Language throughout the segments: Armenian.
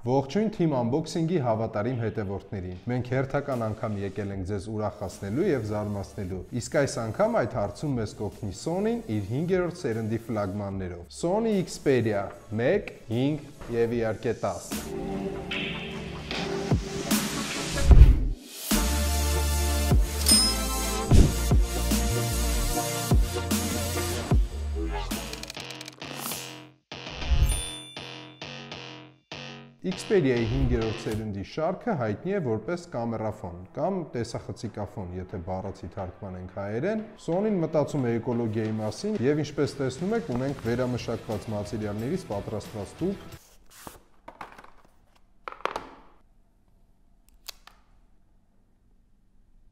Ողջույն Team Unboxing-ի հավատարիմ հետևորդներին։ Մենք հերթական անգամ եկել ենք ձեզ ուրախացնելու եւ զարմացնելու։ Իսկ այս անգամ այդ հարցում մեզ կօգնի Sony-ն իր 5-րդ սերնդի ֆլագմաններով։ Sony Xperia 1, 5 եւ իհարկե 10։ Xperia-ի 5-րդ սերնդի շարքը հայտնի է որպես կամերաֆոն կամ տեսախցիկաֆոն, եթե բառացի թարգմանենք հայերեն։ Sony-ն մտածում է էկոլոգիայի մասին եւ ինչպես տեսնում եք, ունենք վերամշակված մատերիալներից պատրաստված տուփ։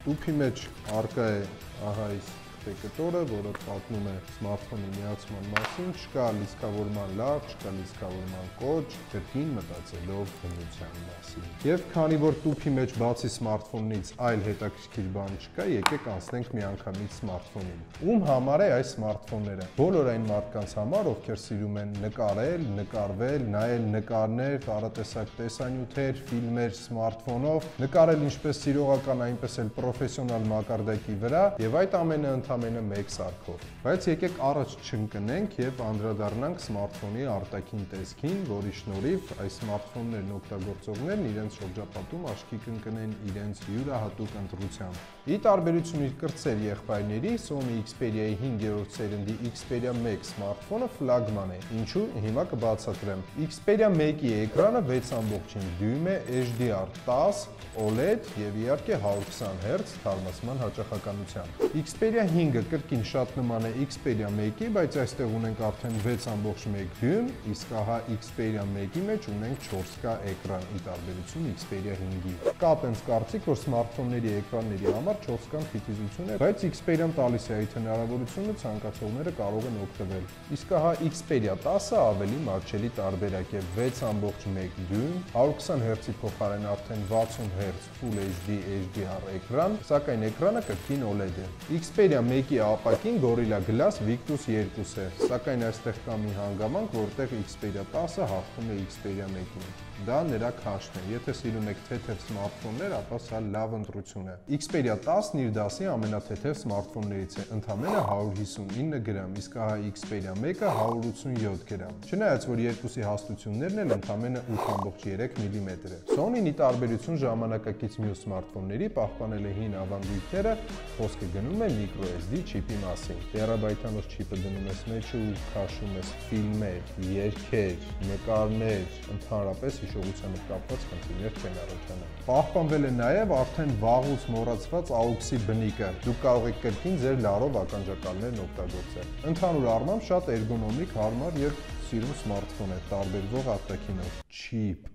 Տուփի մեջ առկա է ահա այս դեկտորը, որը պատմում է սմարթֆոնի միացման մասին, չկա լիցքավորման լավ, չկա լիցքավորման կոչ, կրկին մտածելով բնության մասին։ Եվ քանի որ տուփի մեջ բացի սմարթֆոնից այլ հետաքրքիր բան չկա, եկեք անցնենք միանգամից սմարթֆոնին։ Ում համար է այս սմարթֆոնները։ Բոլոր այն մարդկանց համար, ովքեր սիրում են նկարել, նկարվել, նայել նկարներ, տարատեսակ տեսանյութեր, ֆիլմեր սմարթֆոնով, նկարել ինչպես սիրողական, այնպես էլ պրոֆեսիոնալ մակարդակի վրա, եւ այդ ամենը ամենը մեկ սարքով։ Բայց եկեք առաջ չընկնենք եւ անդրադառնանք սմարթֆոնի արտաքին տեսքին, որի շնորհիվ այս սմարթֆոններն օգտագործողներն իրենց շրջապատում աչքի կընկնեն իրենց յուրահատուկ ընտրությամբ։ Ի տարբերություն իր կրտսեր եղբայրների, Sony Xperia-ի 5-րդ սերնդի Xperia 1 սմարթֆոնը ֆլագման է։ Ինչու՞, հիմա կբացատրեմ։ Xperia 1-ի էկրանը 6.5 դյույմ է, HDR10, OLED եւ իհարկե 120 Hz թարմացման հաճախականությամբ։ Xperia 5-ը կրկին շատ նման է Xperia 1-ի, բայց այստեղ ունենք արդեն 6.1 դյույմ, իսկ ահա Xperia 1-ի մեջ ունենք 4K էկրան, ի տարբերություն Xperia 5-ի։ Կա տենց կարծիք, որ սմարթֆոնների էկրանների համար 4K քիթիզություն է, բայց Xperia-ն տալիս է այդ հնարավորությունը, ցանկացողները կարող են օգտվել։ Իսկ ահա Xperia 10-ը ավելի մատչելի տարբերակ է, 6.1 դյույմ, 120 Hz-ի փոխարեն արդեն 60 Hz Full HD HDR էկրան, սակայն էկրանը կրկին OLED է։ Xperia 1-ի ապակին Gorilla Glass Victus 2 է, սակայն այստեղ կա մի հանգամանք, որտեղ Xperia 10-ը հաղթում է Xperia 1-ին։ Դա նրա քաշն է։ Եթե սիրում եք թեթև սմարթֆոններ, ապա սա լավ ընտրություն է։ Xperia 10-ն իր դասի ամենաթեթև սմարթֆոններից է, ընդամենը 159 գրամ, իսկ ահա Xperia 1-ը 187 գրամ։ Չնայած որ երկուսի հաստություններն էլ ընդամենը 8.3 մմ է։ Sony-ն ի տարբերություն ժամանակակից մյուս սմարթֆոնների պահպանել է հին ավանդույթները, խոսքը գնում է microSD չիպի մասին։ Տերաբայթանոց չիպը դնում ես մեջը ու քաշում ես ֆիլմեր, երգեր, նկարներ, ընդհանրապես հիշողության հետ կապված խնդիրներ չեն առաջանում։ Պահպանվել է նաև արդեն վաղուց մոռացված AUX-ի բնիկը։ Դուք կարող եք կրկին ձեր լարով ականջակալներն օգտագործել։ Ընդհանուր առմամբ շատ էրգոնոմիկ, հարմար եւ սիրուն սմարթֆոն է, տարբերվող արտաքինով։ Չիպ,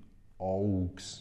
AUX,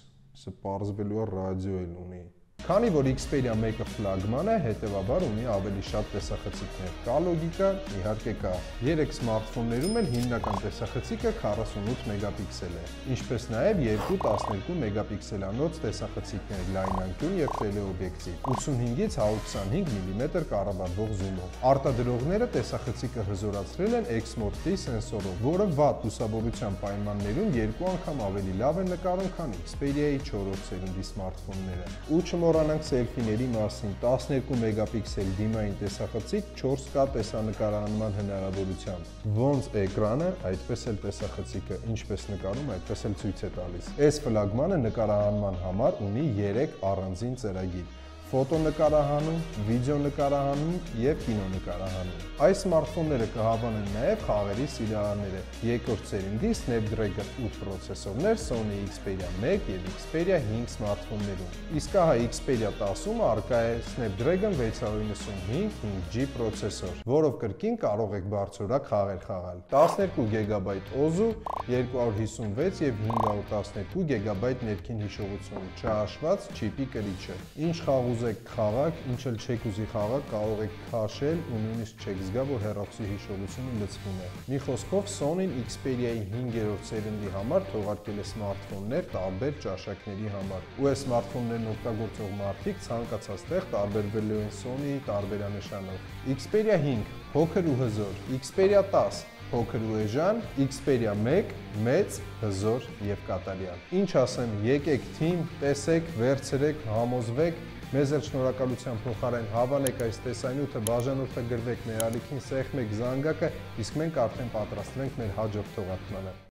սա պարզվելու է ռադիո էլ ունի։ Քանի որ Xperia 1-ը ֆլագման է, հետևաբար ունի ավելի շատ տեսախցիկներ։ Կա լոգիկա, իհարկե կա։ 3 սմարթֆոններում էլ հիմնական տեսախցիկը 48 մեգապիքսել է, ինչպես նաև 2 12 մեգապիքսելանոց տեսախցիկներ, լայնանկյուն եւ տելեօբյեկտիվ, 85-ից 125 մմ կառավարվող զումով։ Արտադրողները տեսախցիկը հզորացրել են Exmor-T սենսորով, որը վատ լուսավորության պայմաններում 2 անգամ ավելի լավ է նկարում, քան Xperia-ի 4-րդ սերնդի սմարթֆոնները։ Ու մոռանանք սելֆիների մասին, 12 մեգապիքսել դիմային տեսախցիկ 4K տեսանկարահանման հնարավորությամբ։ Ոնց էկրանը, այդպես էլ տեսախցիկը, ինչպես նկարում, այդպես էլ ցույց է տալիս։ Այս ֆլագմանը նկարահանման համար ունի 3 առանձին ծրագիր՝ ֆոտոնկարահանում, վիդեոնկարահանում եւ կինոնկարահանում։ Այս սմարթֆոնները կհավանեն նաեւ խաղերի սիրահարները, երկրորդ սերնդի Snapdragon 8 պրոցեսորներ Sony Xperia 1 եւ Xperia 5 սմարթֆոններում։ Իսկ ահա Xperia 10-ում առկա է Snapdragon 695 5G պրոցեսոր, որով կրկին կարող եք բարձրորակ խաղեր խաղալ։ 12 GB OZU, 256 եւ 512 GB ներքին հիշողություն, չհաշված չիպի կրիչը։ Ինչ խաղ ուզեք խաղաք, ինչ էլ չեք ուզի խաղաք, կարող եք քաշել ու նույնիսկ չեք զգա, որ հեռախոսի հիշողությունը լցվում է։ Մի խոսքով Sony-ն Xperia-ի 5-րդ սերնդի համար թողարկել է սմարթֆոններ տարբեր ճաշակների համար։ Ու այս սմարթֆոններն օգտագործող մարդիկ ցանկացած տեղ տարբերվելու են Sony-ի տարբերանշանով։ Xperia 5 փոքր ու հզոր, Xperia 10 փոքր ու էժան, Xperia 1, մեծ, հզոր եւ կատարյալ։ Ինչ ասեմ, եկեք թիմ, տեսեք, վերցրեք, համոզվեք, մեզ էլ շնորհակալության փոխարեն հավանեք այս տեսանյութը, բաժանորդը գրվեք մեր ալիքին, սեղմեք զանգակը, իսկ մենք արդեն պատրաստվենք մեր հաջորդ թողարկմանը։